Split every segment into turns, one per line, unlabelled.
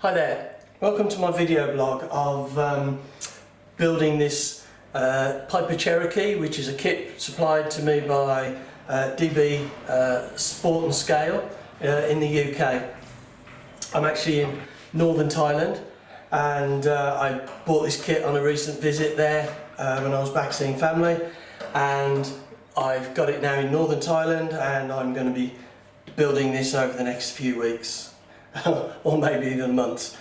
Hi there, welcome to my video blog of building this Piper Cherokee, which is a kit supplied to me by DB Sport Scale in the UK. I'm actually in northern Thailand, and I bought this kit on a recent visit there when I was back seeing family, and I've got it now in northern Thailand, and I'm going to be building this over the next few weeks or maybe even months.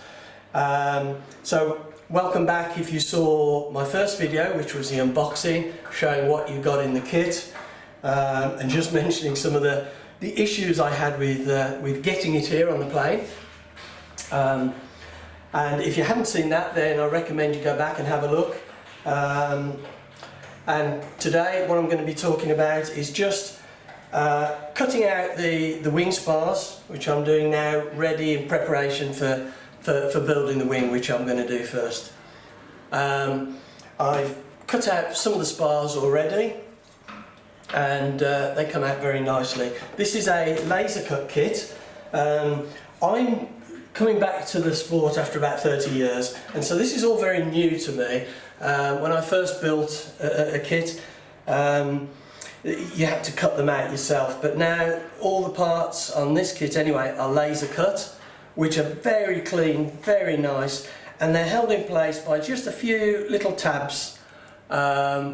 So welcome back if you saw my first video, which was the unboxing, showing what you got in the kit, and just mentioning some of the issues I had with getting it here on the plane. And if you haven't seen that, then I recommend you go back and have a look. And today what I'm going to be talking about is just cutting out the wing spars, which I'm doing now, ready in preparation for building the wing, which I'm going to do first. I've cut out some of the spars already, and they come out very nicely. This is a laser cut kit. I'm coming back to the sport after about 30 years, and so this is all very new to me. When I first built a kit, you had to cut them out yourself, but now all the parts on this kit anyway are laser cut, which are very clean, very nice, and they're held in place by just a few little tabs,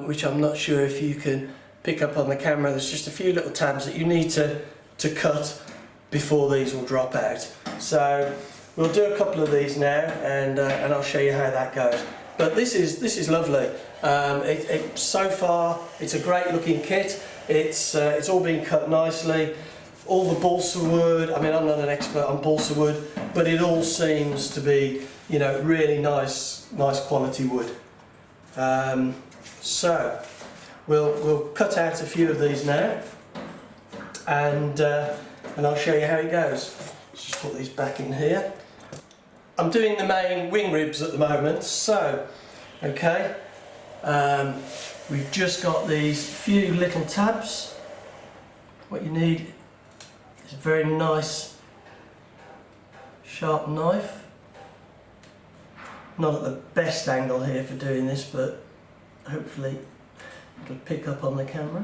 which I'm not sure if you can pick up on the camera. There's just a few little tabs that you need to cut before these will drop out. So we'll do a couple of these now, and I'll show you how that goes. But this is lovely. So far, it's a great looking kit. It's all been cut nicely. All the balsa wood. I mean, I'm not an expert on balsa wood, but it all seems to be, you know, really nice quality wood. So we'll cut out a few of these now, and I'll show you how it goes. Let's just put these back in here. I'm doing the main wing ribs at the moment, so okay, we've just got these few little tabs. What you need is a very nice sharp knife. Not at the best angle here for doing this, but hopefully it'll pick up on the camera.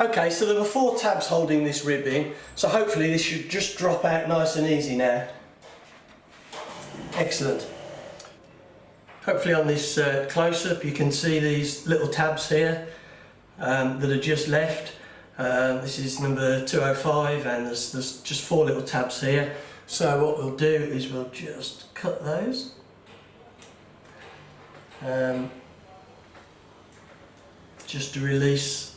Okay, so there were 4 tabs holding this rib in, so hopefully this should just drop out nice and easy now. Excellent. Hopefully on this close-up you can see these little tabs here that are just left. This is number 205, and there's just 4 little tabs here. So what we'll do is we'll just cut those. Just to release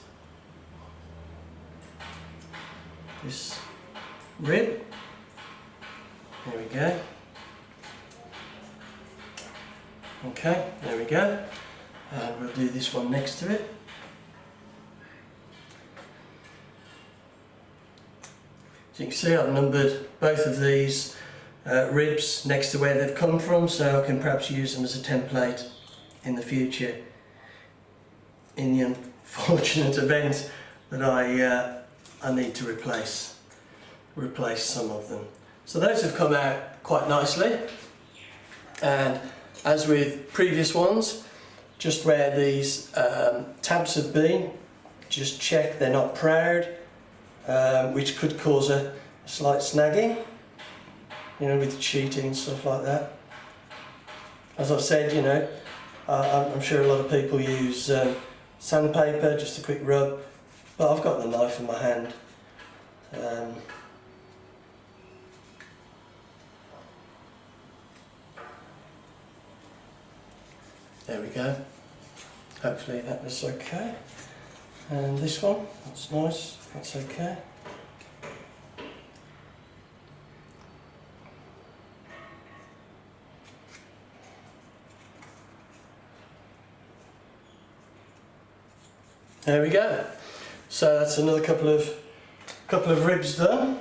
this rib. There we go. Okay, there we go. And we'll do this one next to it. So you can see I've numbered both of these ribs next to where they've come from, so I can perhaps use them as a template in the future, in the unfortunate event that I need to replace some of them. So those have come out quite nicely, and as with previous ones, just where these tabs have been, just check they're not proud, which could cause a slight snagging, you know, with cheating and stuff like that. As I've said, you know, I'm sure a lot of people use sandpaper, just a quick rub, but I've got the knife in my hand. There we go. Hopefully that was okay. And this one, that's nice, that's okay. There we go. So that's another couple of ribs done,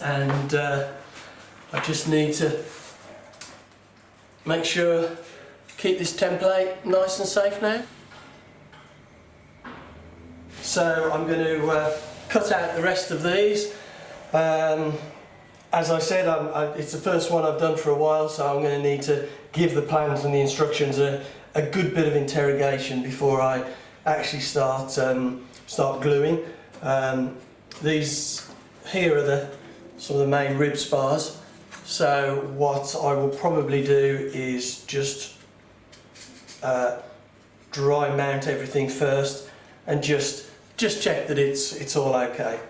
and I just need to make sure keep this template nice and safe now. So I'm going to cut out the rest of these, As I said, it's the first one I've done for a while, so I'm going to need to give the plans and the instructions a good bit of interrogation before I actually start gluing. These here are the sort of the main rib spars. So what I will probably do is just dry mount everything first and just check that it's all okay.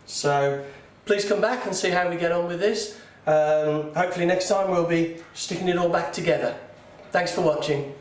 So please come back and see how we get on with this. Hopefully next time we'll be sticking it all back together. Thanks for watching.